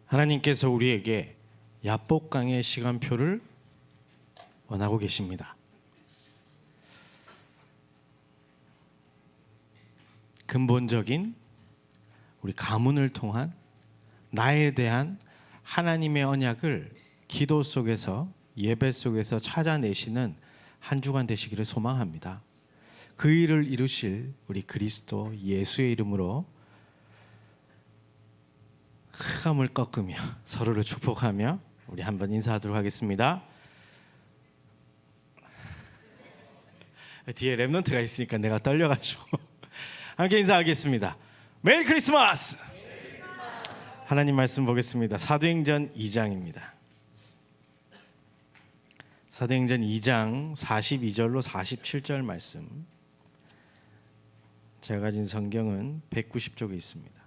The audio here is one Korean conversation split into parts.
하나님께서 우리에게 야복강의 시간표를 원하고 계십니다. 근본적인 우리 가문을 통한 나에 대한 하나님의 언약을 기도 속에서, 예배 속에서 찾아내시는 한 주간 되시기를 소망합니다. 그 일을 이루실 우리 그리스도 예수의 이름으로 흑암을 꺾으며 서로를 축복하며 우리 한번 인사하도록 하겠습니다. 뒤에 랩넌트가 있으니까 내가 떨려가지고 함께 인사하겠습니다. 메리 크리스마스! 하나님 말씀 보겠습니다. 사도행전 2장입니다. 사도행전 2장 42절로 47절 말씀. 제가 가진 성경은 190쪽에 있습니다.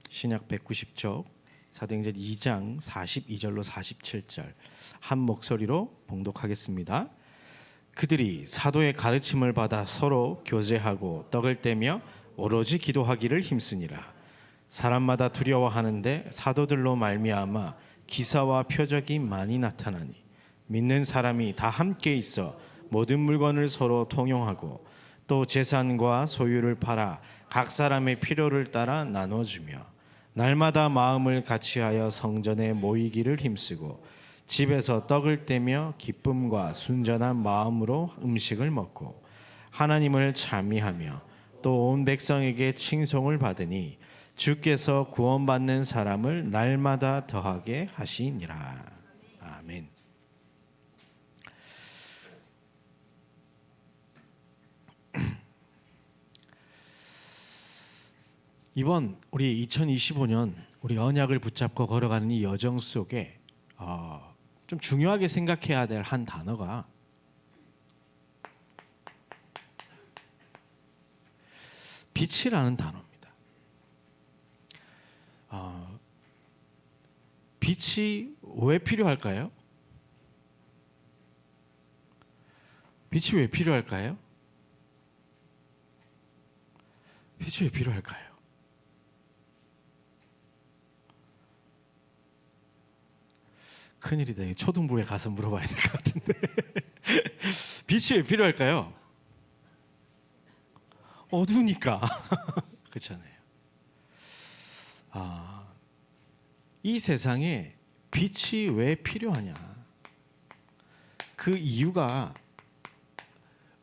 신약 190쪽 사도행전 2장 42절로 47절 한 목소리로 봉독하겠습니다. 그들이 사도의 가르침을 받아 서로 교제하고 떡을 떼며 오로지 기도하기를 힘쓰니라. 사람마다 두려워하는데 사도들로 말미암아 기사와 표적이 많이 나타나니 믿는 사람이 다 함께 있어 모든 물건을 서로 통용하고 또 재산과 소유를 팔아 각 사람의 필요를 따라 나눠주며 날마다 마음을 같이하여 성전에 모이기를 힘쓰고 집에서 떡을 떼며 기쁨과 순전한 마음으로 음식을 먹고 하나님을 찬미하며 또 온 백성에게 칭송을 받으니 주께서 구원받는 사람을 날마다 더하게 하시니라. 아멘. 이번 우리 2025년 우리 언약을 붙잡고 걸어가는 이 여정 속에 좀 중요하게 생각해야 될 한 단어가 빛이라는 단어입니다. 빛이 왜 필요할까요? 빛이 왜 필요할까요? 빛이 왜 필요할까요? 큰일이다. 초등부에 가서 물어봐야 될 것 같은데. 빛이 왜 필요할까요? 어두우니까. 그렇잖아요. 이 세상에 빛이 왜 필요하냐? 그 이유가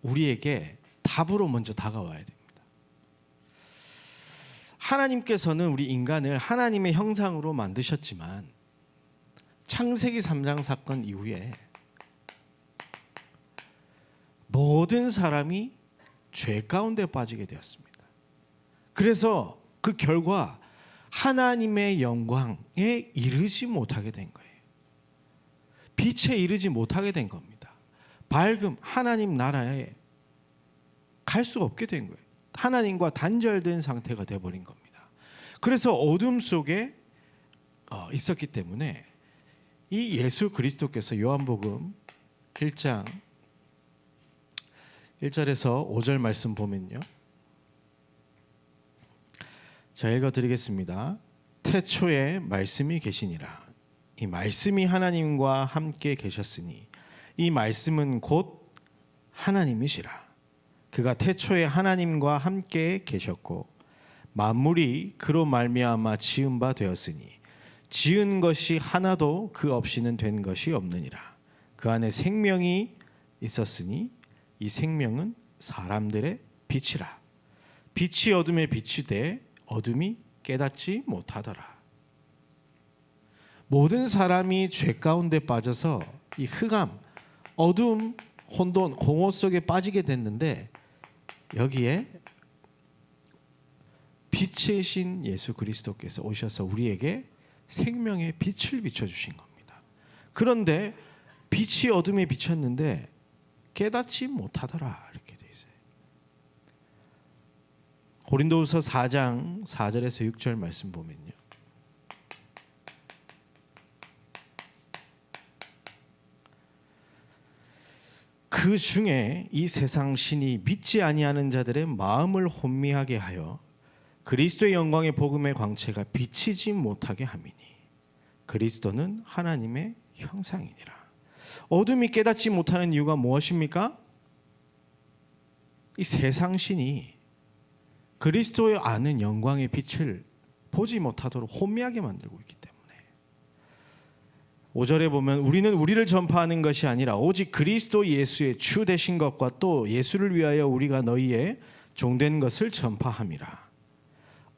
우리에게 답으로 먼저 다가와야 됩니다. 하나님께서는 우리 인간을 하나님의 형상으로 만드셨지만 창세기 3장 사건 이후에 모든 사람이 죄 가운데 빠지게 되었습니다. 그래서 그 결과 하나님의 영광에 이르지 못하게 된 거예요. 빛에 이르지 못하게 된 겁니다. 밝음, 하나님 나라에 갈 수가 없게 된 거예요. 하나님과 단절된 상태가 되어버린 겁니다. 그래서 어둠 속에 있었기 때문에 이 예수 그리스도께서 요한복음 1장 1절에서 5절 말씀 보면요. 자, 읽어드리겠습니다. 태초에 말씀이 계시니라. 이 말씀이 하나님과 함께 계셨으니 이 말씀은 곧 하나님이시라. 그가 태초에 하나님과 함께 계셨고 만물이 그로 말미암아 지은 바 되었으니 지은 것이 하나도 그 없이는 된 것이 없느니라. 그 안에 생명이 있었으니 이 생명은 사람들의 빛이라. 빛이 어둠에 비추되 어둠이 깨닫지 못하더라. 모든 사람이 죄 가운데 빠져서 이 흑암, 어둠, 혼돈, 공허 속에 빠지게 됐는데 여기에 빛이신 예수 그리스도께서 오셔서 우리에게 생명의 빛을 비춰주신 겁니다. 그런데 빛이 어둠에 비쳤는데 깨닫지 못하더라 이렇게 돼 있어요. 고린도후서 4장 4절에서 6절 말씀 보면요. 그 중에 이 세상 신이 믿지 아니하는 자들의 마음을 혼미하게 하여 그리스도의 영광의 복음의 광채가 비치지 못하게 함이니 그리스도는 하나님의 형상이니라. 어둠이 깨닫지 못하는 이유가 무엇입니까? 이 세상신이 그리스도의 아는 영광의 빛을 보지 못하도록 혼미하게 만들고 있기 때문에 5절에 보면 우리는 우리를 전파하는 것이 아니라 오직 그리스도 예수의 주 되신 것과 또 예수를 위하여 우리가 너희의 종된 것을 전파함이라.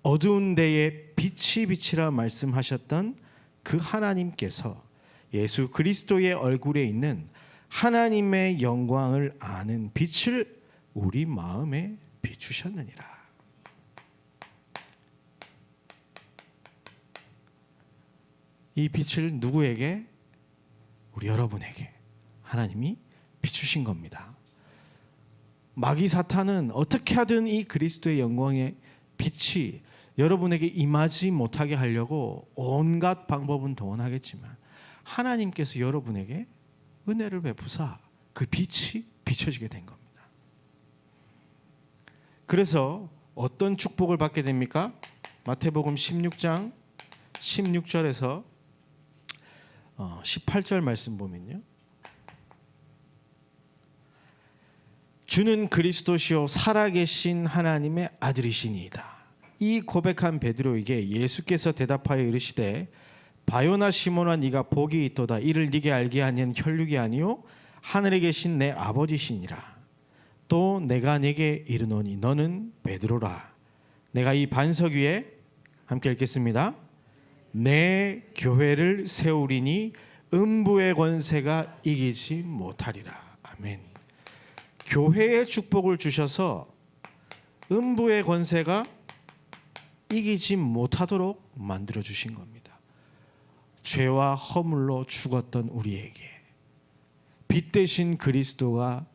어두운 데에 빛이 비치라 말씀하셨던 그 하나님께서 예수 그리스도의 얼굴에 있는 하나님의 영광을 아는 빛을 우리 마음에 비추셨느니라. 이 빛을 누구에게? 우리 여러분에게 하나님이 비추신 겁니다. 마귀 사탄은 어떻게 하든 이 그리스도의 영광의 빛이 여러분에게 임하지 못하게 하려고 온갖 방법은 동원하겠지만 하나님께서 여러분에게 은혜를 베푸사 그 빛이 비춰지게 된 겁니다. 그래서 어떤 축복을 받게 됩니까? 마태복음 16장 16절에서 18절 말씀 보면요. 주는 그리스도시요 살아계신 하나님의 아들이시니이다. 이 고백한 베드로에게 예수께서 대답하여 이르시되 바요나 시몬아 네가 복이 있도다. 이를 네게 알게 하는 혈육이 아니요 하늘에 계신 내 아버지시니라. 또 내가 네게 이르노니 너는 베드로라. 내가 이 반석 위에 함께 읽겠습니다. 내 교회를 세우리니 음부의 권세가 이기지 못하리라. 아멘. 교회의 축복을 주셔서 음부의 권세가 이기지 못하도록 만들어 주신 겁니다. 죄와 허물로 죽었던 우리에게 빛 대신 그리스도가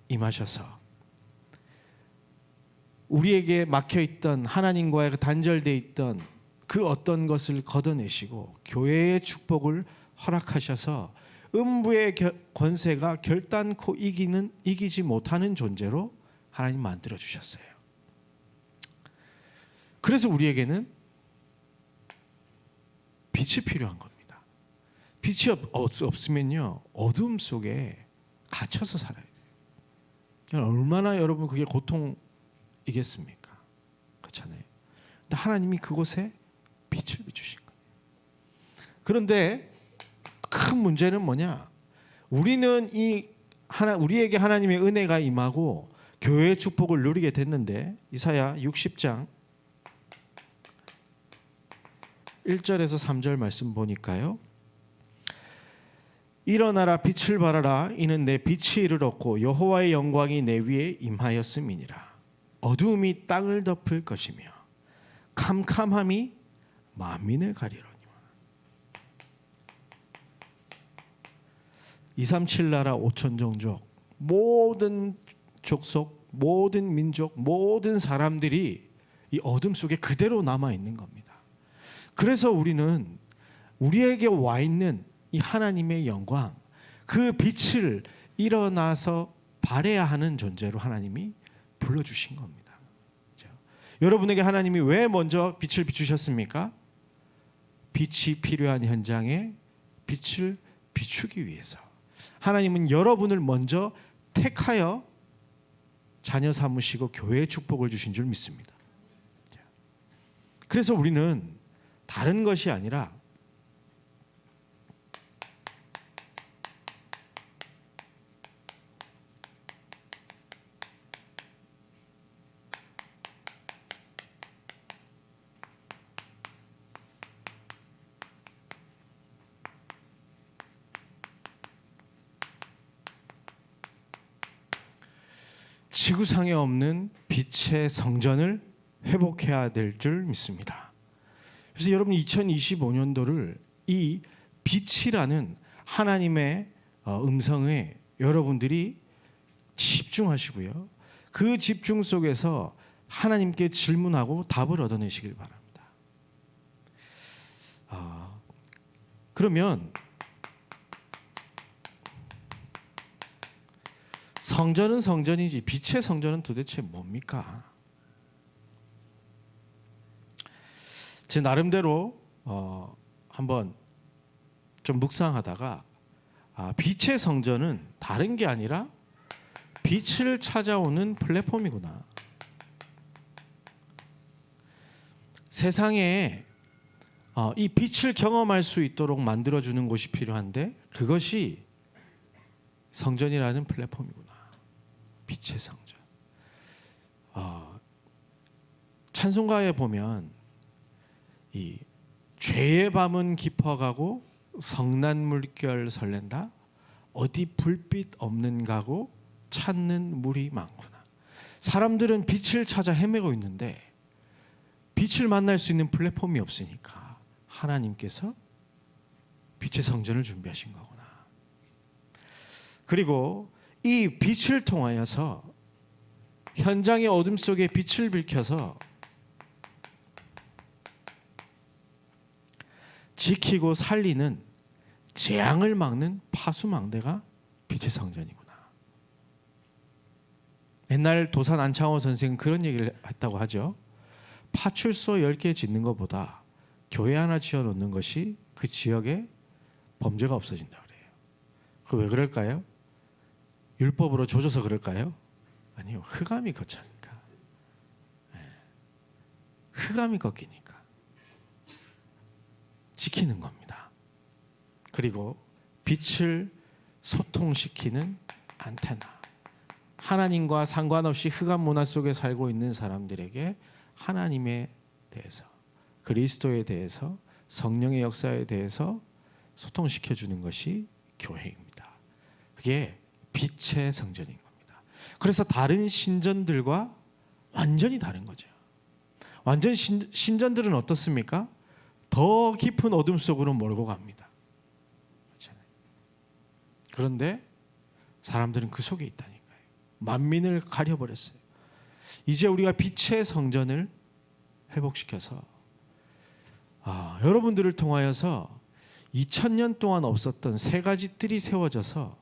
임하셔서 우리에게 막혀있던 하나님과의 단절되어 있던 그 어떤 것을 걷어내시고 교회의 축복을 허락하셔서 음부의 권세가 결단코 이기지 못하는 존재로 하나님 만들어 주셨어요. 그래서 우리에게는 빛이 필요한 겁니다. 빛이 없으면요 어둠 속에 갇혀서 살아야 돼요. 얼마나 여러분 그게 고통이겠습니까? 그렇잖아요. 근데 하나님이 그곳에 빛을 비추신 거예요. 그런데 큰 문제는 뭐냐? 우리는 우리에게 하나님의 은혜가 임하고 교회의 축복을 누리게 됐는데 이사야 60장 1절에서 3절 말씀 보니까요. 일어나라 빛을 발하라 이는 내 빛이 이르렀고 여호와의 영광이 내 위에 임하였음이니라. 어두움이 땅을 덮을 것이며 캄캄함이 만민을 가리로니와. 237 나라 5천 종족 모든 족속 모든 민족 모든 사람들이 이 어둠 속에 그대로 남아 있는 겁니다. 그래서 우리는 우리에게 와 있는 이 하나님의 영광 그 빛을 일어나서 발해야 하는 존재로 하나님이 불러주신 겁니다. 그렇죠? 여러분에게 하나님이 왜 먼저 빛을 비추셨습니까? 빛이 필요한 현장에 빛을 비추기 위해서 하나님은 여러분을 먼저 택하여 자녀 삼으시고 교회의 축복을 주신 줄 믿습니다. 그래서 우리는 다른 것이 아니라 지구상에 없는 빛의 성전을 회복해야 될 줄 믿습니다. 그래서 여러분 2025년도를 이 빛이라는 하나님의 음성에 여러분들이 집중하시고요. 그 집중 속에서 하나님께 질문하고 답을 얻어내시길 바랍니다. 그러면 성전은 성전이지 빛의 성전은 도대체 뭡니까? 제 나름대로 한번 좀 묵상하다가 빛의 성전은 다른 게 아니라 빛을 찾아오는 플랫폼이구나. 세상에 이 빛을 경험할 수 있도록 만들어주는 곳이 필요한데 그것이 성전이라는 플랫폼이구나. 빛의 성전. 찬송가에 보면 이 죄의 밤은 깊어가고 성난 물결 설렌다. 어디 불빛 없는 가고 찾는 물이 많구나. 사람들은 빛을 찾아 헤매고 있는데 빛을 만날 수 있는 플랫폼이 없으니까 하나님께서 빛의 성전을 준비하신 거구나. 그리고 이 빛을 통하여서 현장의 어둠 속에 빛을 비춰서 지키고 살리는 재앙을 막는 파수망대가 빛의 성전이구나. 옛날 도산 안창호 선생은 그런 얘기를 했다고 하죠. 파출소 10개 짓는 것보다 교회 하나 지어놓는 것이 그 지역에 범죄가 없어진다 그래요. 그 왜 그럴까요? 율법으로 조져서 그럴까요? 아니요. 흑암이 거차니까. 흑암이 꺾이니까. 지키는 겁니다. 그리고 빛을 소통시키는 안테나. 하나님과 상관없이 흑암 문화 속에 살고 있는 사람들에게 하나님에 대해서, 그리스도에 대해서, 성령의 역사에 대해서 소통시켜 주는 것이 교회입니다. 그게 빛의 성전인 겁니다. 그래서 다른 신전들과 완전히 다른 거죠. 완전 신전들은 어떻습니까? 더 깊은 어둠 속으로 몰고 갑니다. 그런데 사람들은 그 속에 있다니까요. 만민을 가려버렸어요. 이제 우리가 빛의 성전을 회복시켜서 여러분들을 통하여서 2000년 동안 없었던 세 가지 뜰이 세워져서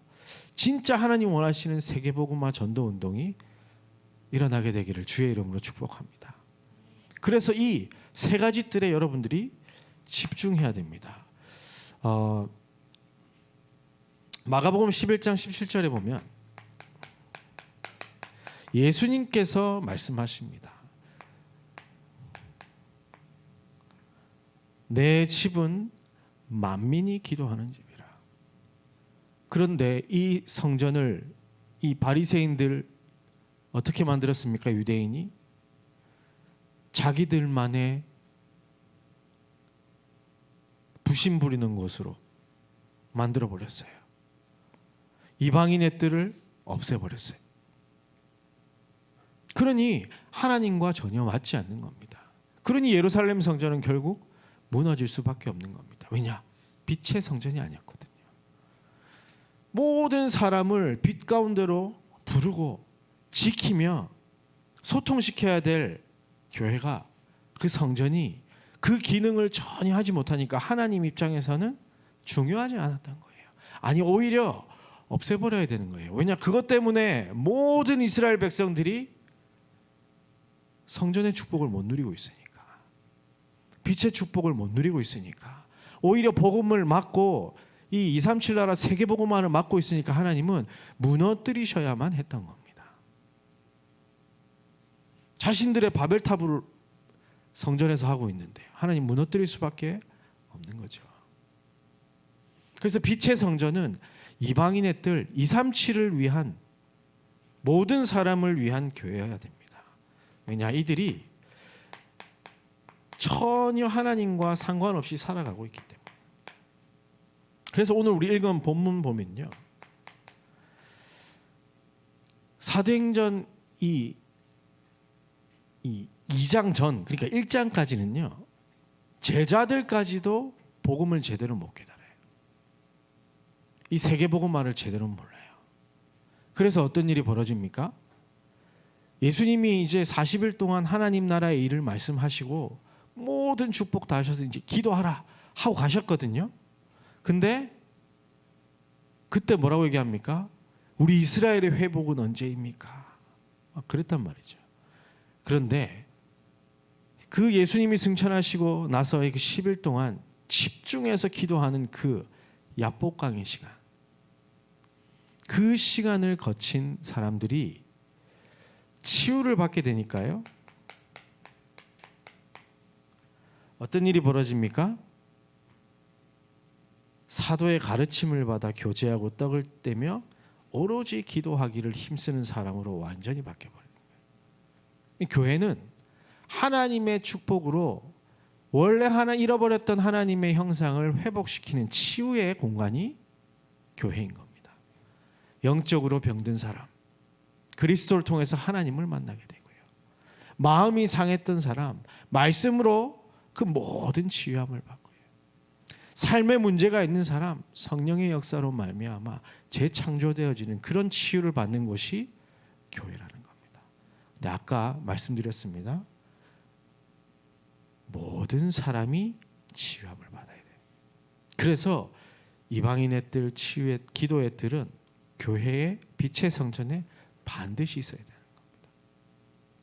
진짜 하나님 원하시는 세계복음화 전도운동이 일어나게 되기를 주의 이름으로 축복합니다. 그래서 이 세 가지 뜰에 여러분들이 집중해야 됩니다. 마가복음 11장 17절에 보면 예수님께서 말씀하십니다. 내 집은 만민이 기도하는 집이라. 그런데 이 성전을 이 바리새인들 어떻게 만들었습니까? 유대인이 자기들만의 부심 부리는 곳으로 만들어 버렸어요. 이방인의 뜰을 없애버렸어요. 그러니 하나님과 전혀 맞지 않는 겁니다. 그러니 예루살렘 성전은 결국 무너질 수밖에 없는 겁니다. 왜냐? 빛의 성전이 아니었거든요. 모든 사람을 빛 가운데로 부르고 지키며 소통시켜야 될 교회가, 그 성전이 그 기능을 전혀 하지 못하니까 하나님 입장에서는 중요하지 않았던 거예요. 아니, 오히려 없애버려야 되는 거예요. 왜냐? 그것 때문에 모든 이스라엘 백성들이 성전의 축복을 못 누리고 있으니까, 빛의 축복을 못 누리고 있으니까, 오히려 복음을 막고 이 237 나라 세계복음화를 막고 있으니까 하나님은 무너뜨리셔야만 했던 겁니다. 자신들의 바벨탑을 성전에서 하고 있는데 하나님 무너뜨릴 수밖에 없는 거죠. 그래서 빛의 성전은 이방인의 뜰 237을 위한, 모든 사람을 위한 교회여야 됩니다. 왜냐? 이들이 전혀 하나님과 상관없이 살아가고 있기 때문에. 그래서 오늘 우리 읽은 본문 보면요, 사도행전 이 2장 전, 그러니까 1장까지는요 제자들까지도 복음을 제대로 못 깨달아요. 이 세계복음화를 제대로 몰라요. 그래서 어떤 일이 벌어집니까? 예수님이 이제 40일 동안 하나님 나라의 일을 말씀하시고 모든 축복 다 하셔서 이제 기도하라 하고 가셨거든요. 근데 그때 뭐라고 얘기합니까? 우리 이스라엘의 회복은 언제입니까? 그랬단 말이죠. 그런데 그 예수님이 승천하시고 나서의 그 10일 동안 집중해서 기도하는 그 야복강의 시간, 그 시간을 거친 사람들이 치유를 받게 되니까요. 어떤 일이 벌어집니까? 사도의 가르침을 받아 교제하고 떡을 떼며 오로지 기도하기를 힘쓰는 사람으로 완전히 바뀌어버립니다. 교회는 하나님의 축복으로 원래 잃어버렸던 하나님의 형상을 회복시키는 치유의 공간이 교회인 겁니다. 영적으로 병든 사람, 그리스도를 통해서 하나님을 만나게 되고요. 마음이 상했던 사람, 말씀으로 그 모든 치유함을 받고요. 삶에 문제가 있는 사람, 성령의 역사로 말미암아 재창조되어지는 그런 치유를 받는 곳이 교회라는 겁니다. 근데 아까 말씀드렸습니다. 모든 사람이 치유함을 받아야 돼요. 그래서 이방인의 뜰, 치유의 기도의 뜰은 교회의 빛의 성전에 반드시 있어야 되는 겁니다.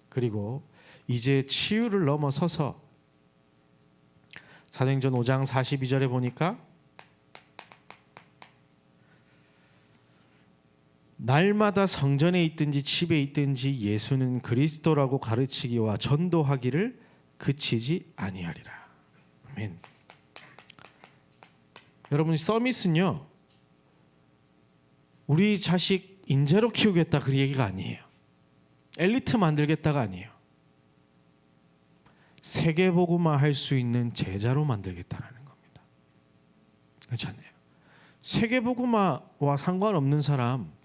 그리고 이제 치유를 넘어서서 사도행전 5장 42절에 보니까 날마다 성전에 있든지 집에 있든지 예수는 그리스도라고 가르치기와 전도하기를 그치지 아니하리라. 아멘. 여러분, 서밋은요, 우리 자식 인재로 키우겠다 그 얘기가 아니에요. 엘리트 만들겠다가 아니에요. 세계복음화 할 수 있는 제자로 만들겠다는 겁니다. 그렇잖아요. 세계복음화와 상관없는 사람,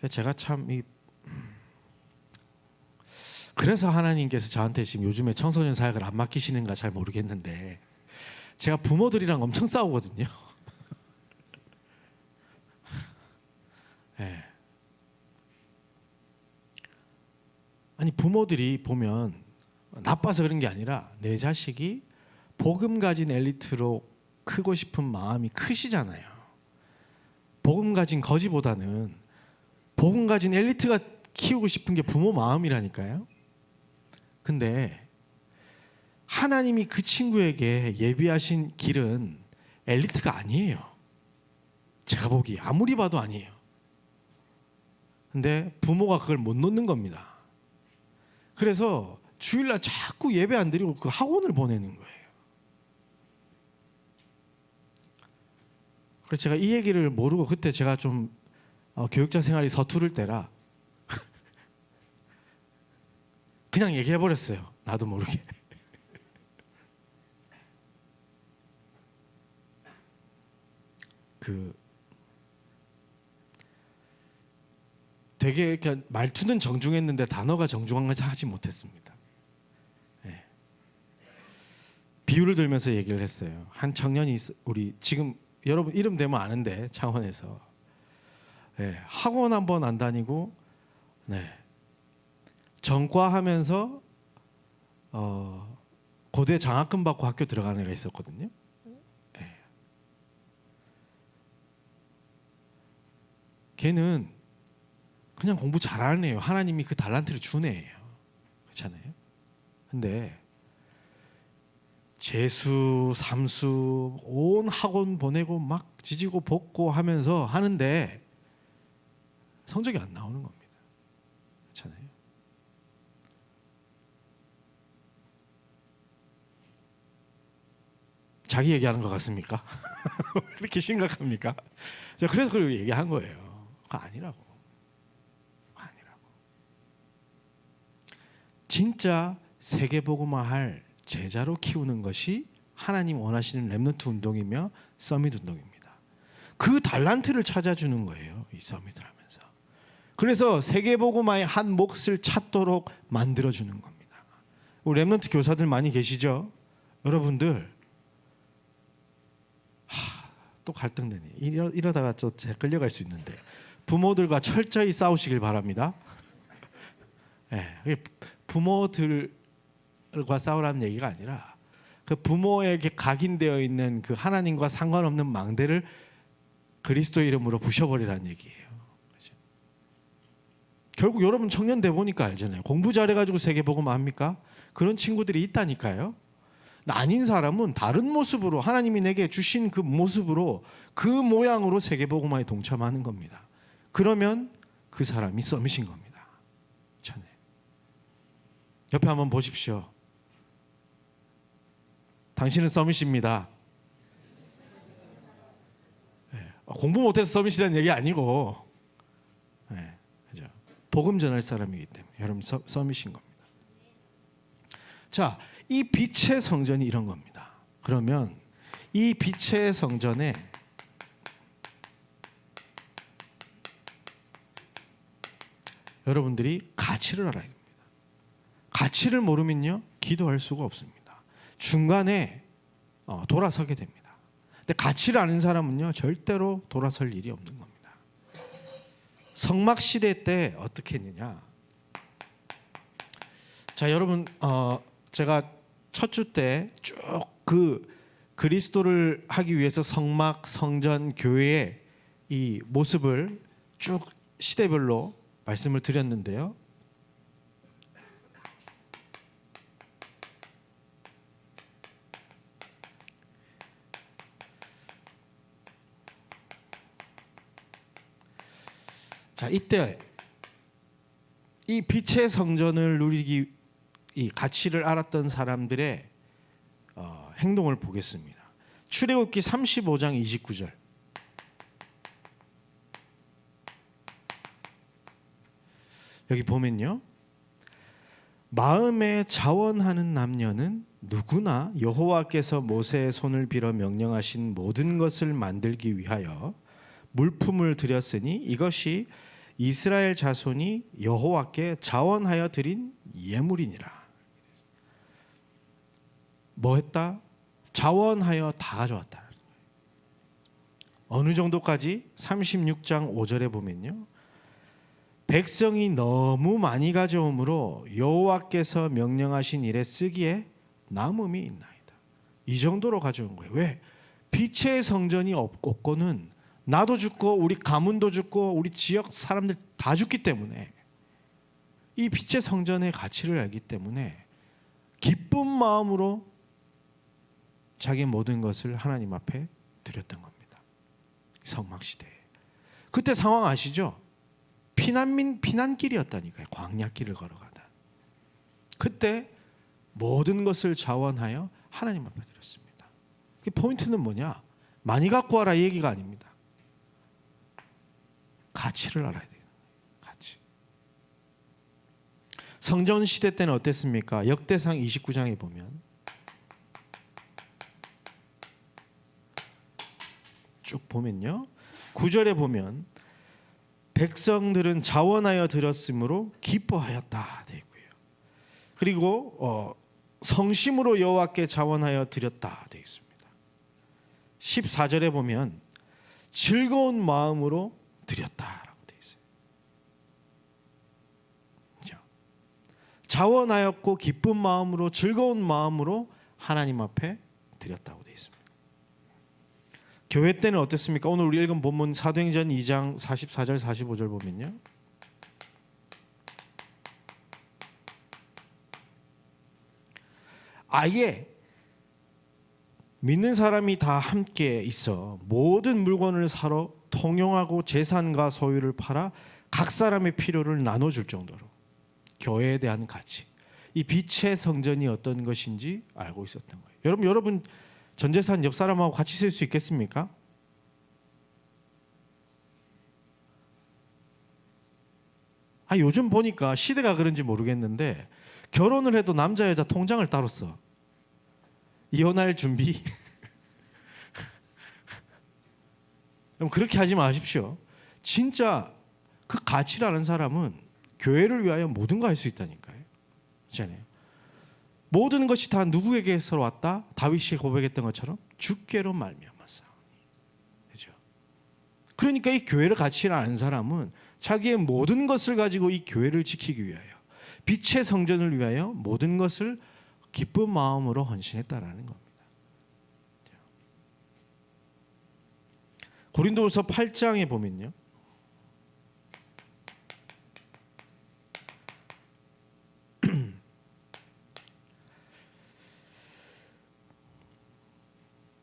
제가 참 그래서 하나님께서 저한테 지금 요즘에 청소년 사역을 안 맡기시는가 잘 모르겠는데, 제가 부모들이랑 엄청 싸우거든요. 네. 아니, 부모들이 보면 나빠서 그런 게 아니라 내 자식이 복음 가진 엘리트로 크고 싶은 마음이 크시잖아요. 복음 가진 거지보다는 복음 가진 엘리트가 키우고 싶은 게 부모 마음이라니까요. 근데 하나님이 그 친구에게 예비하신 길은 엘리트가 아니에요. 제가 보기 아무리 봐도 아니에요. 근데 부모가 그걸 못 놓는 겁니다. 그래서 주일날 자꾸 예배 안 드리고 그 학원을 보내는 거예요. 그래서 제가 이 얘기를 모르고, 그때 제가 좀 교육자 생활이 서투를 때라 그냥 얘기해 버렸어요. 나도 모르게. 되게 이렇게 말투는 정중했는데 단어가 정중한 걸 하지 못했습니다. 네. 비유를 들면서 얘기를 했어요. 한 청년이 우리 지금 여러분 이름 대면 아는데 창원에서 학원 한번 안 다니고 전과하면서 고대 장학금 받고 학교 들어가는 애가 있었거든요. 걔는 그냥 공부 잘하는 애예요. 하나님이 그 달란트를 준 애예요. 그렇잖아요. 근데 재수, 삼수 온 학원 보내고 막 지지고 볶고 하면서 하는데 성적이 안 나오는 겁니다. 그렇잖아요. 자기 얘기하는 것 같습니까? 그렇게 심각합니까? 제가 그래서 그걸 얘기한 거예요. 그거 아니라고. 진짜 세계복음화할 제자로 키우는 것이 하나님 원하시는 렘넌트 운동이며 서밋 운동입니다. 그 달란트를 찾아주는 거예요. 이 서밋을 하면서. 그래서 세계복음화의 한 몫을 찾도록 만들어주는 겁니다. 우리 렘넌트 교사들 많이 계시죠? 여러분들 또 갈등되네. 이러다가 또 끌려갈 수 있는데 부모들과 철저히 싸우시길 바랍니다. 부모들과 싸우라는 얘기가 아니라 그 부모에게 각인되어 있는 그 하나님과 상관없는 망대를 그리스도 이름으로 부셔버리라는 얘기예요. 그렇죠? 결국 여러분 청년 돼 보니까 알잖아요. 공부 잘해가지고 세계복음 합니까? 그런 친구들이 있다니까요. 아닌 사람은 다른 모습으로 하나님이 내게 주신 그 모습으로 그 모양으로 세계복음화에 동참하는 겁니다. 그러면 그 사람이 썸이신 겁니다. 자네. 옆에 한번 보십시오. 당신은 썸이십니다. 네. 공부 못해서 썸이시라는 얘기 아니고, 네. 그죠? 복음 전할 사람이기 때문에 여러분 썸이신 겁니다. 자, 이 빛의 성전이 이런 겁니다. 그러면 이 빛의 성전에 여러분들이 가치를 알아야 됩니다. 가치를 모르면요 기도할 수가 없습니다. 중간에 돌아서게 됩니다. 근데 가치를 아는 사람은요 절대로 돌아설 일이 없는 겁니다. 성막 시대 때 어떻게 했느냐? 자, 여러분 제가 첫 주 때 쭉 그 그리스도를 하기 위해서 성막, 성전, 교회의 이 모습을 쭉 시대별로 말씀을 드렸는데요. 자, 이때 이 빛의 성전을 누리기 이 가치를 알았던 사람들의 행동을 보겠습니다. 출애굽기 35장 29절. 여기 보면요. 마음에 자원하는 남녀는 누구나 여호와께서 모세의 손을 빌어 명령하신 모든 것을 만들기 위하여 물품을 드렸으니 이것이 이스라엘 자손이 여호와께 자원하여 드린 예물이니라. 뭐 했다? 자원하여 다 가져왔다. 어느 정도까지? 36장 5절에 보면요. 백성이 너무 많이 가져오므로 여호와께서 명령하신 일에 쓰기에 남음이 있나이다. 이 정도로 가져온 거예요. 왜? 빛의 성전이 없고는 나도 죽고 우리 가문도 죽고 우리 지역 사람들 다 죽기 때문에 이 빛의 성전의 가치를 알기 때문에 기쁜 마음으로 자기 모든 것을 하나님 앞에 드렸던 겁니다. 성막 시대에. 그때 상황 아시죠? 피난민 피난길이었다니까요. 광야길을 걸어가다. 그때 모든 것을 자원하여 하나님 앞에 드렸습니다. 그 포인트는 뭐냐? 많이 갖고 와라 이 얘기가 아닙니다. 가치를 알아야 돼요. 가치. 성전 시대 때는 어땠습니까? 역대상 29장에 보면 쭉 보면요. 9절에 보면 백성들은 자원하여 드렸으므로 기뻐하였다 되어 있고요. 그리고 성심으로 여호와께 자원하여 드렸다 되어 있습니다. 14절에 보면 즐거운 마음으로 드렸다라고 되어 있어요. 자원하였고 기쁜 마음으로 즐거운 마음으로 하나님 앞에 드렸다고 되어 있습니다. 교회 때는 어땠습니까? 오늘 우리 읽은 본문 사도행전 2장 44절 45절 보면요. 아예 믿는 사람이 다 함께 있어 모든 물건을 사러 통용하고 재산과 소유를 팔아 각 사람의 필요를 나눠줄 정도로 교회에 대한 가치, 이 빛의 성전이 어떤 것인지 알고 있었던 거예요. 여러분 전 재산 옆 사람하고 같이 쓸 수 있겠습니까? 요즘 보니까 시대가 그런지 모르겠는데 결혼을 해도 남자 여자 통장을 따로 써. 이혼할 준비. 그렇게 하지 마십시오. 진짜 그 가치를 아는 사람은 교회를 위하여 모든 거 할 수 있다니까요. 그렇잖아요. 모든 것이 다 누구에게서 왔다? 다윗이 고백했던 것처럼 주께로 말미암았사오니. 그렇죠? 그러니까 이 교회를 가치를 아는 사람은 자기의 모든 것을 가지고 이 교회를 지키기 위하여 빛의 성전을 위하여 모든 것을 기쁜 마음으로 헌신했다라는 겁니다. 고린도후서 8장에 보면요.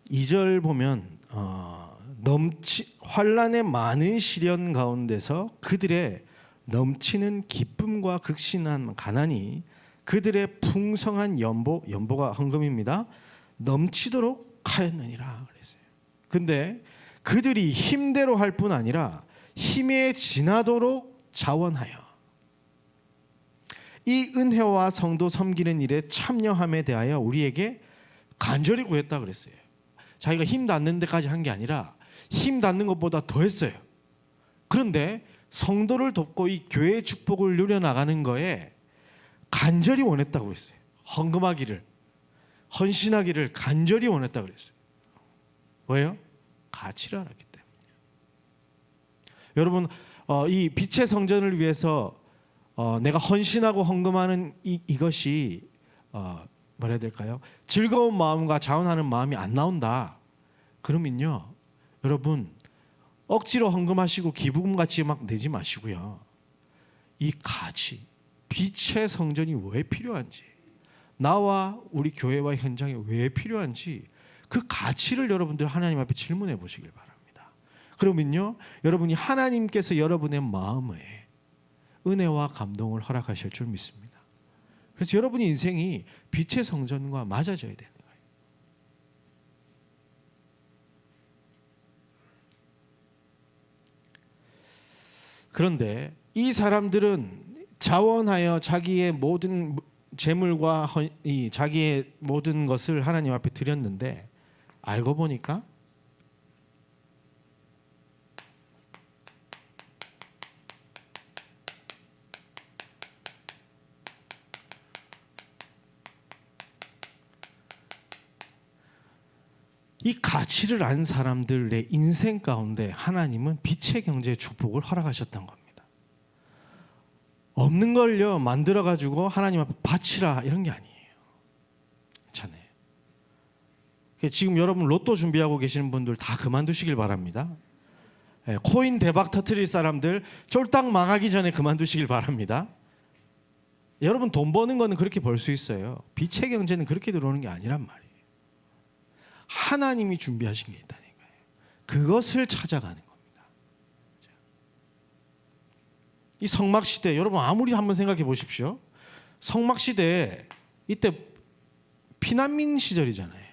2절 보면 환난의 많은 시련 가운데서 그들의 넘치는 기쁨과 극심한 가난이 그들의 풍성한 연보가 헌금입니다. 넘치도록 하였느니라 그랬어요. 근데 그들이 힘대로 할 뿐 아니라 힘에 지나도록 자원하여 이 은혜와 성도 섬기는 일에 참여함에 대하여 우리에게 간절히 구했다 그랬어요. 자기가 힘 닿는 데까지 한 게 아니라 힘 닿는 것보다 더 했어요. 그런데 성도를 돕고 이 교회의 축복을 누려나가는 거에 간절히 원했다고 했어요. 헌금하기를, 헌신하기를 간절히 원했다고 그랬어요. 왜요? 가치를 알았기 때문에. 여러분, 이 빛의 성전을 위해서 내가 헌신하고 헌금하는 이것이 뭐라 해야 될까요? 즐거운 마음과 자원하는 마음이 안 나온다. 그러면요, 여러분 억지로 헌금하시고 기부금 같이 막 내지 마시고요. 이 가치, 빛의 성전이 왜 필요한지, 나와 우리 교회와 현장에 왜 필요한지 그 가치를 여러분들 하나님 앞에 질문해 보시길 바랍니다. 그러면요, 여러분이 하나님께서 여러분의 마음에 은혜와 감동을 허락하실 줄 믿습니다. 그래서 여러분의 인생이 빛의 성전과 맞아져야 되는 거예요. 그런데 이 사람들은 자원하여 자기의 모든 재물과 자기의 모든 것을 하나님 앞에 드렸는데 알고 보니까 이 가치를 안 사람들의 인생 가운데 하나님은 빛의 경제의 축복을 허락하셨던 겁니다. 없는 걸요 만들어 가지고 하나님 앞에 바치라 이런 게 아니에요. 괜찮아요. 지금 여러분 로또 준비하고 계시는 분들 다 그만두시길 바랍니다. 코인 대박 터트릴 사람들 쫄딱 망하기 전에 그만두시길 바랍니다. 여러분 돈 버는 거는 그렇게 벌 수 있어요. 빛의 경제는 그렇게 들어오는 게 아니란 말이에요. 하나님이 준비하신 게 있다니까요. 그것을 찾아가는 겁니다. 이 성막시대 여러분 아무리 한번 생각해 보십시오. 성막시대 이때 피난민 시절이잖아요.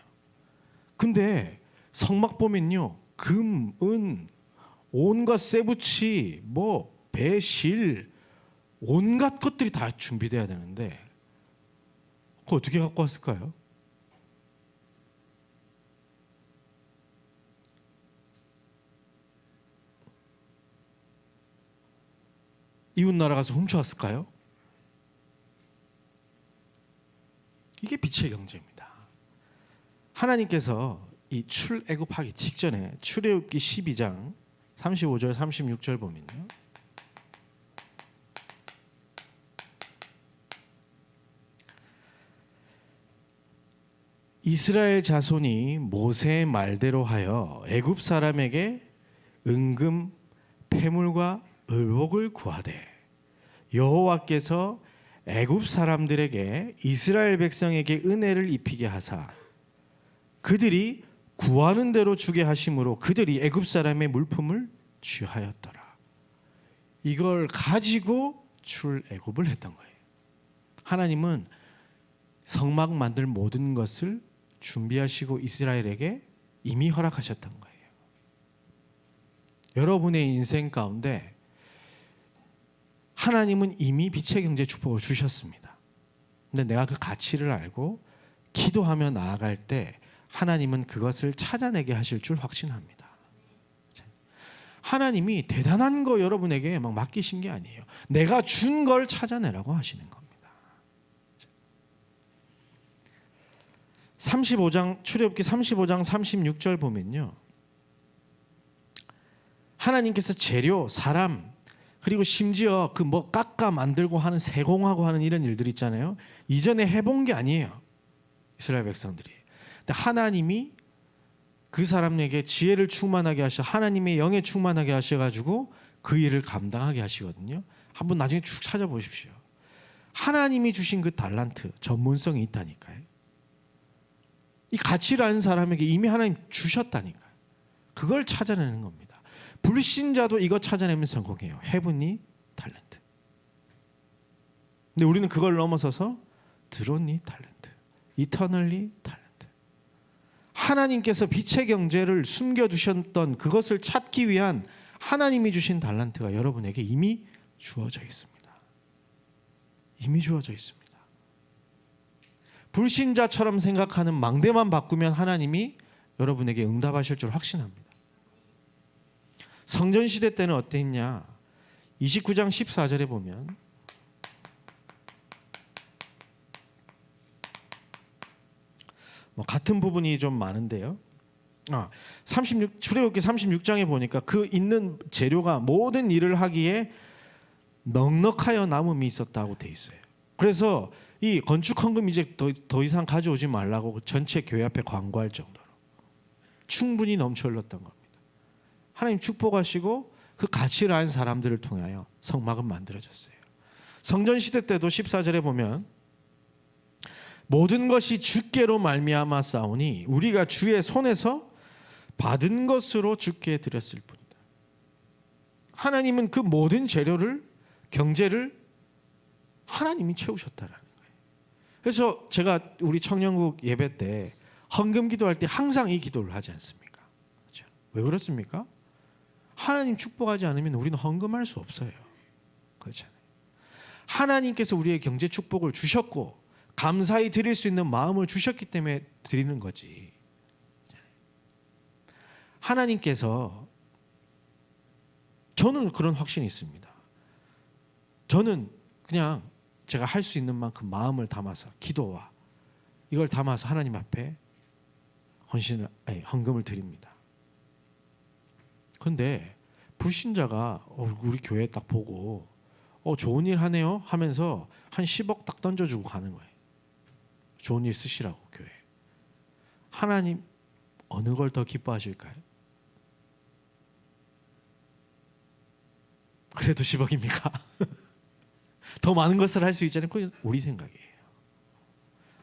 근데 성막 보면요 금, 은, 온갖 쇠붙이, 배, 실 온갖 것들이 다 준비돼야 되는데 그거 어떻게 갖고 왔을까요? 이웃 나라 가서 훔쳐왔을까요? 이게 빛의 경제입니다. 하나님께서 이 출애굽하기 직전에 출애굽기 12장 35절 36절 보면요. 이스라엘 자손이 모세의 말대로 하여 애굽 사람에게 은금, 폐물과 의복을 구하되 여호와께서 애굽 사람들에게 이스라엘 백성에게 은혜를 입히게 하사 그들이 구하는 대로 주게 하심으로 그들이 애굽 사람의 물품을 취하였더라. 이걸 가지고 출애굽을 했던 거예요. 하나님은 성막 만들 모든 것을 준비하시고 이스라엘에게 이미 허락하셨던 거예요. 여러분의 인생 가운데 하나님은 이미 빛의 경제 축복을 주셨습니다. 근데 내가 그 가치를 알고 기도하며 나아갈 때 하나님은 그것을 찾아내게 하실 줄 확신합니다. 하나님이 대단한 거 여러분에게 막 맡기신 게 아니에요. 내가 준 걸 찾아내라고 하시는 겁니다. 35장 출애굽기 35장 36절 보면요. 하나님께서 재료, 사람 그리고 심지어 그 깎아 만들고 하는 세공하고 하는 이런 일들 있잖아요. 이전에 해본 게 아니에요. 이스라엘 백성들이. 근데 하나님이 그 사람에게 지혜를 충만하게 하셔 하나님의 영에 충만하게 하셔가지고 그 일을 감당하게 하시거든요. 한번 나중에 쭉 찾아보십시오. 하나님이 주신 그 달란트, 전문성이 있다니까요. 이 가치를 아는 사람에게 이미 하나님 주셨다니까요. 그걸 찾아내는 겁니다. 불신자도 이거 찾아내면 성공해요. 헤븐리 탤런트. 근데 우리는 그걸 넘어서서 드론리 탤런트, 이터널리 탤런트. 하나님께서 빛의 경제를 숨겨두셨던 그것을 찾기 위한 하나님이 주신 달란트가 여러분에게 이미 주어져 있습니다. 이미 주어져 있습니다. 불신자처럼 생각하는 망대만 바꾸면 하나님이 여러분에게 응답하실 줄 확신합니다. 성전시대 때는 어땠냐? 29장 14절에 보면 같은 부분이 좀 많은데요. 출애굽기 36장에 보니까 그 있는 재료가 모든 일을 하기에 넉넉하여 남음이 있었다고 돼 있어요. 그래서 이 건축 헌금 이제 더 이상 가져오지 말라고 전체 교회 앞에 광고할 정도로 충분히 넘쳐 흘렀던 겁니다. 하나님 축복하시고 그 가치를 아는 사람들을 통하여 성막은 만들어졌어요. 성전 시대 때도 14절에 보면 모든 것이 주께로 말미암아 싸우니 우리가 주의 손에서 받은 것으로 주께 드렸을 뿐이다. 하나님은 그 모든 재료를 경제를 하나님이 채우셨다라는 거예요. 그래서 제가 우리 청년국 예배 때 헌금 기도할 때 항상 이 기도를 하지 않습니까? 그렇죠? 왜 그렇습니까? 하나님 축복하지 않으면 우리는 헌금할 수 없어요. 그렇잖아요. 하나님께서 우리의 경제 축복을 주셨고 감사히 드릴 수 있는 마음을 주셨기 때문에 드리는 거지. 하나님께서, 저는 그런 확신이 있습니다. 저는 그냥 제가 할 수 있는 만큼 마음을 담아서 기도와 이걸 담아서 하나님 앞에 헌금을 드립니다. 그런데 불신자가 우리 교회 딱 보고 좋은 일 하네요 하면서 한 10억 딱 던져주고 가는 거예요. 좋은 일 쓰시라고 교회. 하나님 어느 걸 더 기뻐하실까요? 그래도 10억입니까? 더 많은 것을 할 수 있잖아요. 그건 우리 생각이에요.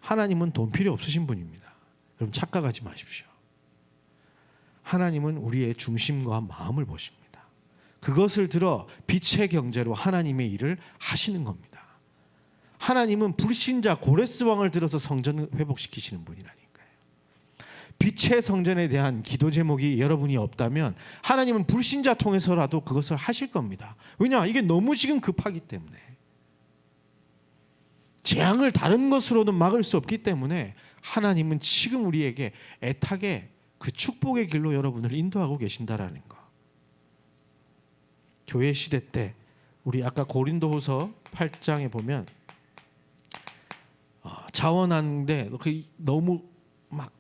하나님은 돈 필요 없으신 분입니다. 여러분 착각하지 마십시오. 하나님은 우리의 중심과 마음을 보십니다. 그것을 들어 빛의 경제로 하나님의 일을 하시는 겁니다. 하나님은 불신자 고레스 왕을 들어서 성전을 회복시키시는 분이라니까요. 빛의 성전에 대한 기도 제목이 여러분이 없다면 하나님은 불신자 통해서라도 그것을 하실 겁니다. 왜냐? 이게 너무 지금 급하기 때문에. 재앙을 다른 것으로는 막을 수 없기 때문에 하나님은 지금 우리에게 애타게 그 축복의 길로 여러분을 인도하고 계신다라는 거. 교회 시대 때 우리 아까 고린도후서 8장에 보면 자원하는데 너무 막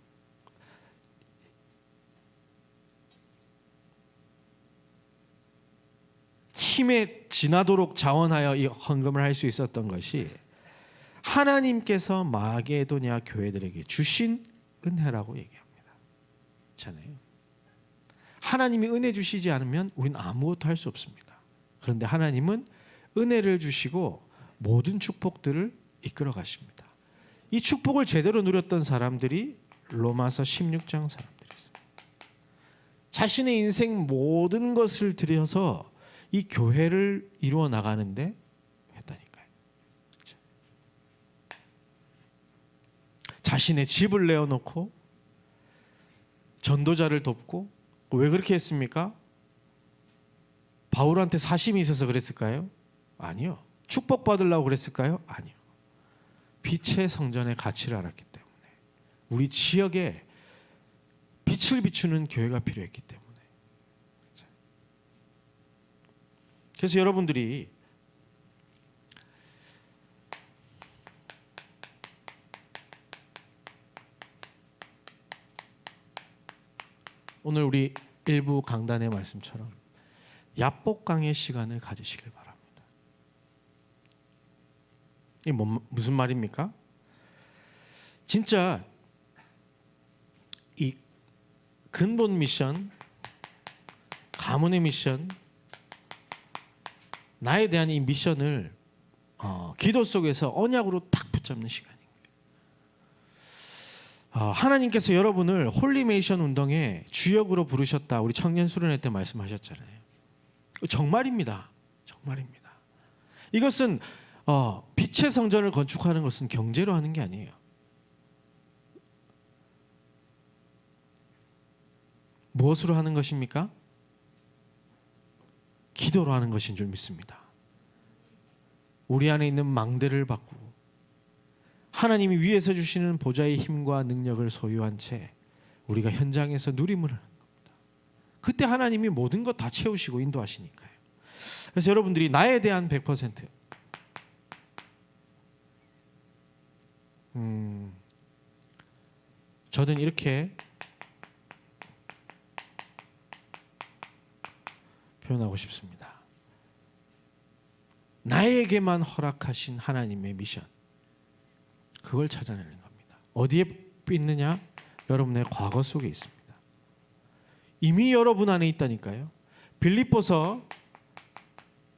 힘에 지나도록 자원하여 이 헌금을 할 수 있었던 것이 하나님께서 마게도냐 교회들에게 주신 은혜라고 얘기합니다. 그렇잖아요. 하나님이 은혜 주시지 않으면 우리는 아무것도 할 수 없습니다. 그런데 하나님은 은혜를 주시고 모든 축복들을 이끌어 가십니다. 이 축복을 제대로 누렸던 사람들이 로마서 16장 사람들이었어요. 자신의 인생 모든 것을 들여서 이 교회를 이루어 나가는데 했다니까요. 그렇죠? 자신의 집을 내어놓고 전도자를 돕고, 왜 그렇게 했습니까? 바울한테 사심이 있어서 그랬을까요? 아니요. 축복받으려고 그랬을까요? 아니요. 빛의 성전의 가치를 알았기 때문에, 우리 지역에 빛을 비추는 교회가 필요했기 때문에. 그래서 여러분들이 오늘 우리 일부 강단의 말씀처럼 야복강의 시간을 가지시길 바랍니다. 이게 무슨 말입니까? 진짜 이 근본 미션, 가문의 미션, 나에 대한 이 미션을 기도 속에서 언약으로 딱 붙잡는 시간입니다. 하나님께서 여러분을 홀리메이션 운동의 주역으로 부르셨다. 우리 청년 수련회 때 말씀하셨잖아요. 정말입니다. 정말입니다. 이것은 빛의 성전을 건축하는 것은 경제로 하는 게 아니에요. 무엇으로 하는 것입니까? 기도로 하는 것인 줄 믿습니다. 우리 안에 있는 망대를 바꾸고 하나님이 위에서 주시는 보좌의 힘과 능력을 소유한 채 우리가 현장에서 누림을 하는 겁니다. 그때 하나님이 모든 것 다 채우시고 인도하시니까요. 그래서 여러분들이 나에 대한 100% 저는 이렇게 표현하고 싶습니다. 나에게만 허락하신 하나님의 미션, 그걸 찾아내는 겁니다. 어디에 있느냐? 여러분의 과거 속에 있습니다. 이미 여러분 안에 있다니까요. 빌립보서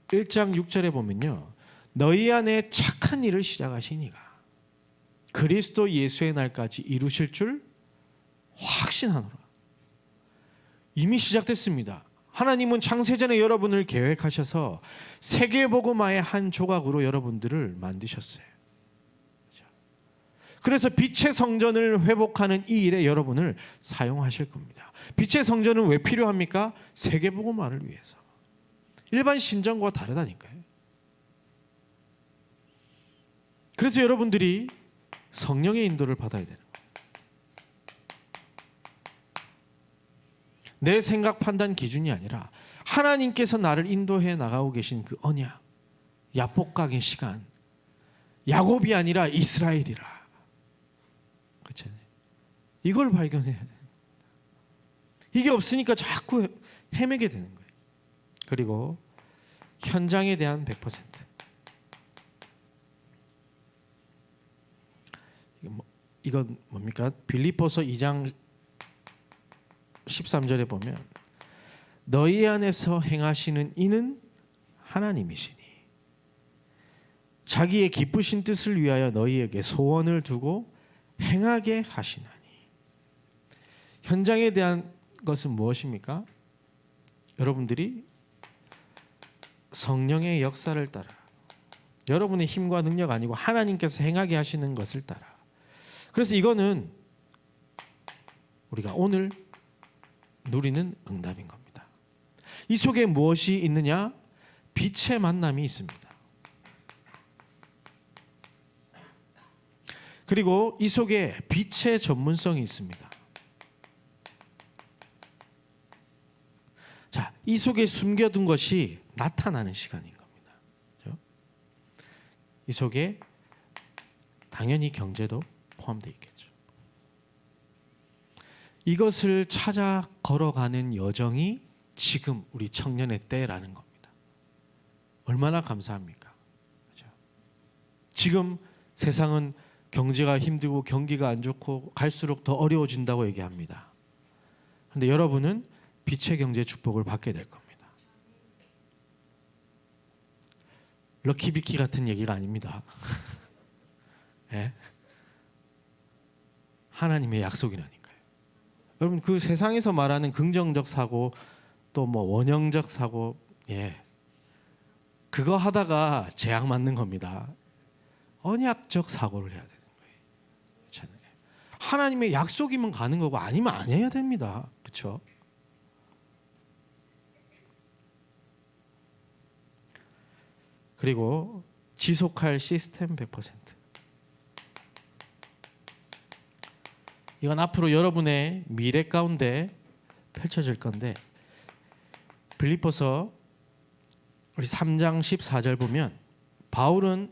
1장 6절에 보면요, 너희 안에 착한 일을 시작하신 이가 그리스도 예수의 날까지 이루실 줄 확신하노라. 이미 시작됐습니다. 하나님은 창세전에 여러분을 계획하셔서 세계복음화의 한 조각으로 여러분들을 만드셨어요. 그래서 빛의 성전을 회복하는 이 일에 여러분을 사용하실 겁니다. 빛의 성전은 왜 필요합니까? 세계복음화를 위해서. 일반 신전과 다르다니까요. 그래서 여러분들이 성령의 인도를 받아야 되는 거예요. 내 생각 판단 기준이 아니라 하나님께서 나를 인도해 나가고 계신 그 언약, 야복강의 시간, 야곱이 아니라 이스라엘이라. 그렇죠? 이걸 발견해야 돼요. 이게 없으니까 자꾸 헤매게 되는 거예요. 그리고 현장에 대한 100%. 이건 뭡니까? 빌립보서 2장 13절에 보면 너희 안에서 행하시는 이는 하나님이시니 자기의 기쁘신 뜻을 위하여 너희에게 소원을 두고 행하게 하시나니. 현장에 대한 것은 무엇입니까? 여러분들이 성령의 역사를 따라, 여러분의 힘과 능력 아니고 하나님께서 행하게 하시는 것을 따라. 그래서 이거는 우리가 오늘 누리는 응답인 겁니다. 이 속에 무엇이 있느냐? 빛의 만남이 있습니다. 그리고 이 속에 빛의 전문성이 있습니다. 자, 이 속에 숨겨둔 것이 나타나는 시간인 겁니다. 그렇죠? 이 속에 당연히 경제도 포함되어 있겠죠. 이것을 찾아 걸어가는 여정이 지금 우리 청년의 때라는 겁니다. 얼마나 감사합니까? 그렇죠? 지금 세상은 경제가 힘들고 경기가 안 좋고 갈수록 더 어려워진다고 얘기합니다. 그런데 여러분은 빛의 경제 축복을 받게 될 겁니다. 럭키비키 같은 얘기가 아닙니다. 네? 하나님의 약속이라니까요. 여러분, 그 세상에서 말하는 긍정적 사고, 또 뭐 원형적 사고, 그거 하다가 재앙 맞는 겁니다. 언약적 사고를 해야 돼요. 하나님의 약속이면 가는 거고 아니면 안 해야 됩니다. 그렇죠? 그리고 지속할 시스템 100%. 이건 앞으로 여러분의 미래 가운데 펼쳐질 건데, 빌립보서 우리 3장 14절 보면 바울은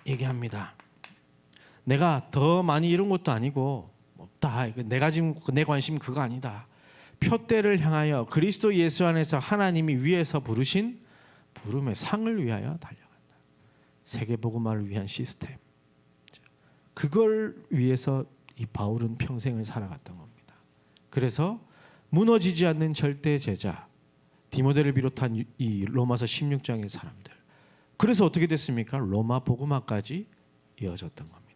얘기합니다. 내가 더 많이 이룬 것도 아니고 없다. 내가 지금 내 관심 그거 아니다. 표대를 향하여 그리스도 예수 안에서 하나님이 위에서 부르신 부름의 상을 위하여 달려간다. 세계복음화를 위한 시스템. 그걸 위해서 이 바울은 평생을 살아갔던 겁니다. 그래서 무너지지 않는 절대 제자 디모데를 비롯한 이 로마서 16장의 사람들. 그래서 어떻게 됐습니까? 로마 복음화까지 이어졌던 겁니다.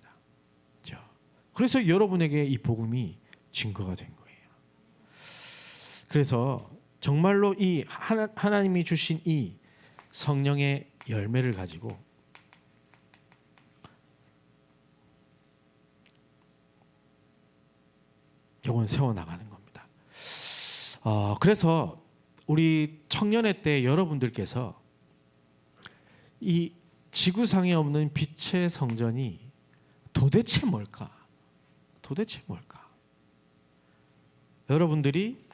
그래서 여러분에게 이 복음이 증거가 된 거예요. 그래서 정말로 이 하나님이 주신 이 성령의 열매를 가지고 이건 세워나가는 겁니다. 그래서 우리 청년회 때 여러분들께서 이 지구상에 없는 빛의 성전이 도대체 뭘까? 도대체 뭘까? 여러분들이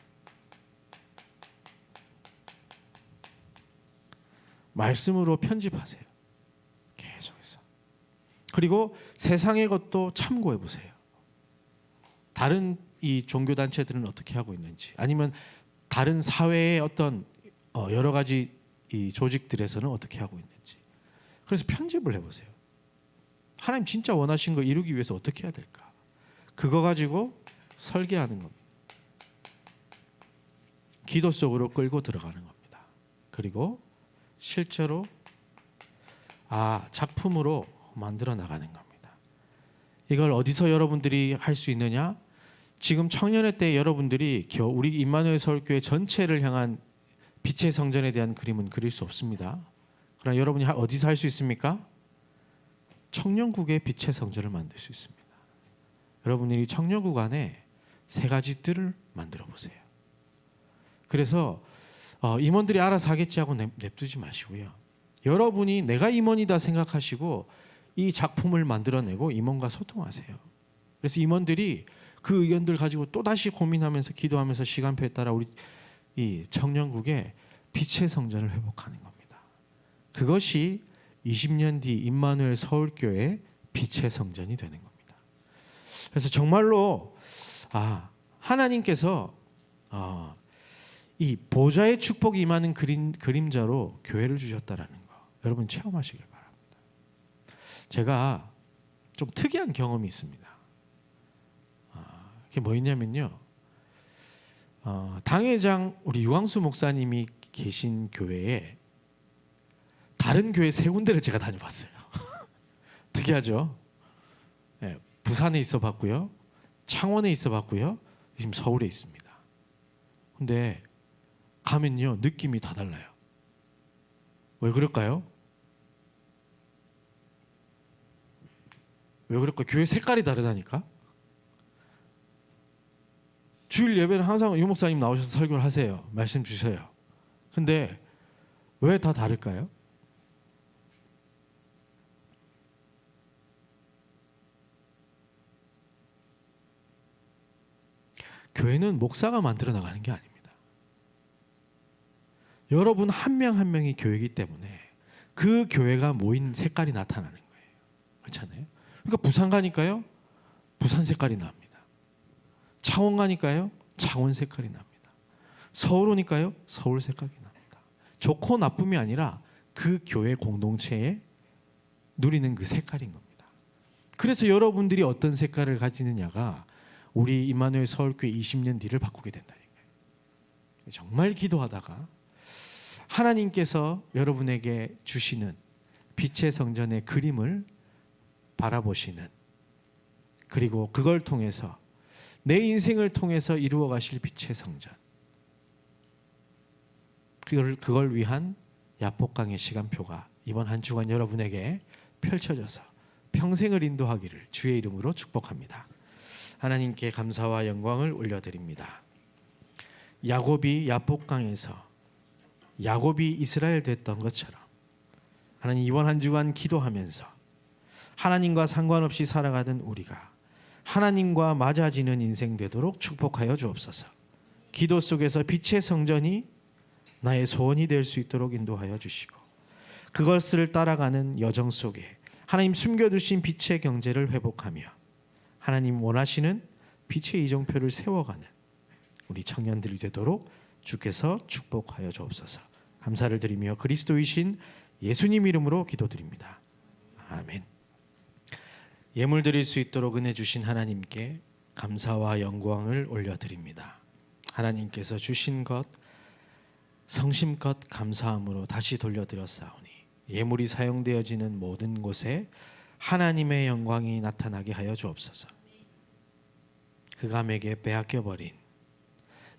말씀으로 편집하세요. 계속해서. 그리고 세상의 것도 참고해 보세요. 다른 이 종교 단체들은 어떻게 하고 있는지, 아니면 다른 사회의 어떤 여러 가지 이 조직들에서는 어떻게 하고 있는지. 그래서 편집을 해 보세요. 하나님 진짜 원하신 거 이루기 위해서 어떻게 해야 될까? 그거 가지고 설계하는 겁니다. 기도 속으로 끌고 들어가는 겁니다. 그리고 실제로 작품으로 만들어 나가는 겁니다. 이걸 어디서 여러분들이 할 수 있느냐? 지금 청년회 때 여러분들이 우리 임마누엘 서울교회 전체를 향한 빛의 성전에 대한 그림은 그릴 수 없습니다. 그러나 여러분이 어디서 할 수 있습니까? 청년국의 빛의 성전을 만들 수 있습니다. 여러분들이 청년국 안에 세 가지 뜰을 만들어 보세요. 그래서 임원들이 알아서 하겠지 하고 냅두지 마시고요. 여러분이 내가 임원이다 생각하시고 이 작품을 만들어내고 임원과 소통하세요. 그래서 임원들이 그 의견들 가지고 또 다시 고민하면서 기도하면서 시간표에 따라 우리 이 청년국의 빛의 성전을 회복하는 겁니다. 그것이 20년 뒤 임마누엘 서울교회 빛의 성전이 되는 겁니다. 그래서 정말로 하나님께서 이 보좌의 축복이 임하는 그림자로 교회를 주셨다라는 거 여러분 체험하시길 바랍니다. 제가 좀 특이한 경험이 있습니다. 그게 뭐였냐면요. 당회장 우리 유광수 목사님이 계신 교회에 다른 교회 세 군데를 제가 다녀봤어요. 특이하죠. 네, 부산에 있어봤고요, 창원에 있어봤고요, 지금 서울에 있습니다. 근데 가면요 느낌이 다 달라요. 왜 그럴까요? 왜 그럴까? 교회 색깔이 다르다니까. 주일 예배는 항상 유 목사님 나오셔서 설교를 하세요. 말씀 주셔요. 근데 왜 다 다를까요? 교회는 목사가 만들어 나가는 게 아닙니다. 여러분 한 명 한 명이 교회이기 때문에 그 교회가 모인 색깔이 나타나는 거예요. 그렇잖아요. 그러니까 부산 가니까요, 부산 색깔이 납니다. 창원 가니까요, 창원 색깔이 납니다. 서울 오니까요, 서울 색깔이 납니다. 좋고 나쁨이 아니라 그 교회 공동체에 누리는 그 색깔인 겁니다. 그래서 여러분들이 어떤 색깔을 가지느냐가 우리 임마누엘 서울교회 20년 뒤를 바꾸게 된다니까요. 정말 기도하다가 하나님께서 여러분에게 주시는 빛의 성전의 그림을 바라보시는, 그리고 그걸 통해서 내 인생을 통해서 이루어 가실 빛의 성전, 그걸 위한 야복강의 시간표가 이번 한 주간 여러분에게 펼쳐져서 평생을 인도하기를 주의 이름으로 축복합니다. 하나님께 감사와 영광을 올려드립니다. 야곱이 야복강에서 야곱이 이스라엘 됐던 것처럼 하나님 이번 한 주간 기도하면서 하나님과 상관없이 살아가던 우리가 하나님과 맞아지는 인생 되도록 축복하여 주옵소서. 기도 속에서 빛의 성전이 나의 소원이 될 수 있도록 인도하여 주시고, 그것을 따라가는 여정 속에 하나님 숨겨두신 빛의 경제를 회복하며 하나님 원하시는 빛의 이정표를 세워가는 우리 청년들이 되도록 주께서 축복하여 주옵소서. 감사를 드리며 그리스도이신 예수님 이름으로 기도드립니다. 아멘. 예물 드릴 수 있도록 은혜 주신 하나님께 감사와 영광을 올려드립니다. 하나님께서 주신 것 성심껏 감사함으로 다시 돌려드렸사오니 예물이 사용되어지는 모든 곳에 하나님의 영광이 나타나게 하여 주옵소서. 흑암에게 빼앗겨버린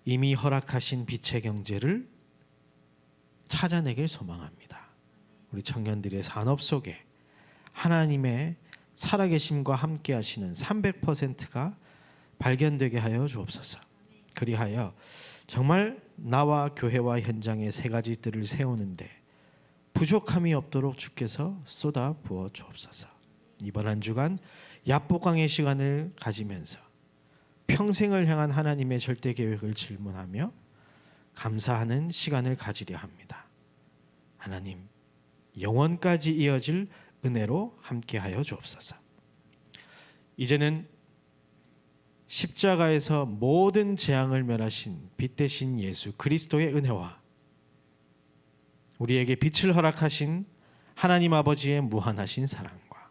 이미 허락하신 빛의 경제를 찾아내길 소망합니다. 우리 청년들의 산업 속에 하나님의 살아계심과 함께 하시는 300%가 발견되게 하여 주옵소서. 그리하여 정말 나와 교회와 현장에 세 가지 뜰을 세우는데 부족함이 없도록 주께서 쏟아 부어 주옵소서. 이번 한 주간 야복강의 시간을 가지면서 평생을 향한 하나님의 절대 계획을 질문하며 감사하는 시간을 가지려 합니다. 하나님, 영원까지 이어질 은혜로 함께하여 주옵소서. 이제는 십자가에서 모든 재앙을 멸하신 빛 대신 예수 그리스도의 은혜와 우리에게 빛을 허락하신 하나님 아버지의 무한하신 사랑과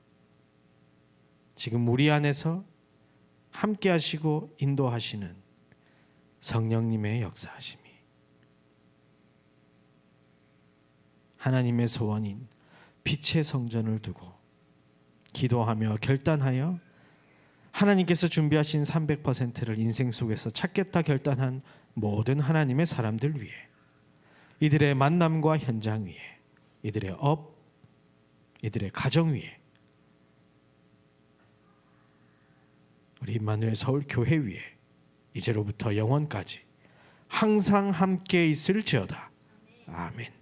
지금 우리 안에서 함께 하시고 인도하시는 성령님의 역사하심이 하나님의 소원인 빛의 성전을 두고 기도하며 결단하여 하나님께서 준비하신 300%를 인생 속에서 찾겠다 결단한 모든 하나님의 사람들 위해 이들의 만남과 현장 위에 이들의 업, 이들의 가정 위에 우리 임마누엘 서울 교회 위에 이제로부터 영원까지 항상 함께 있을지어다. 아멘.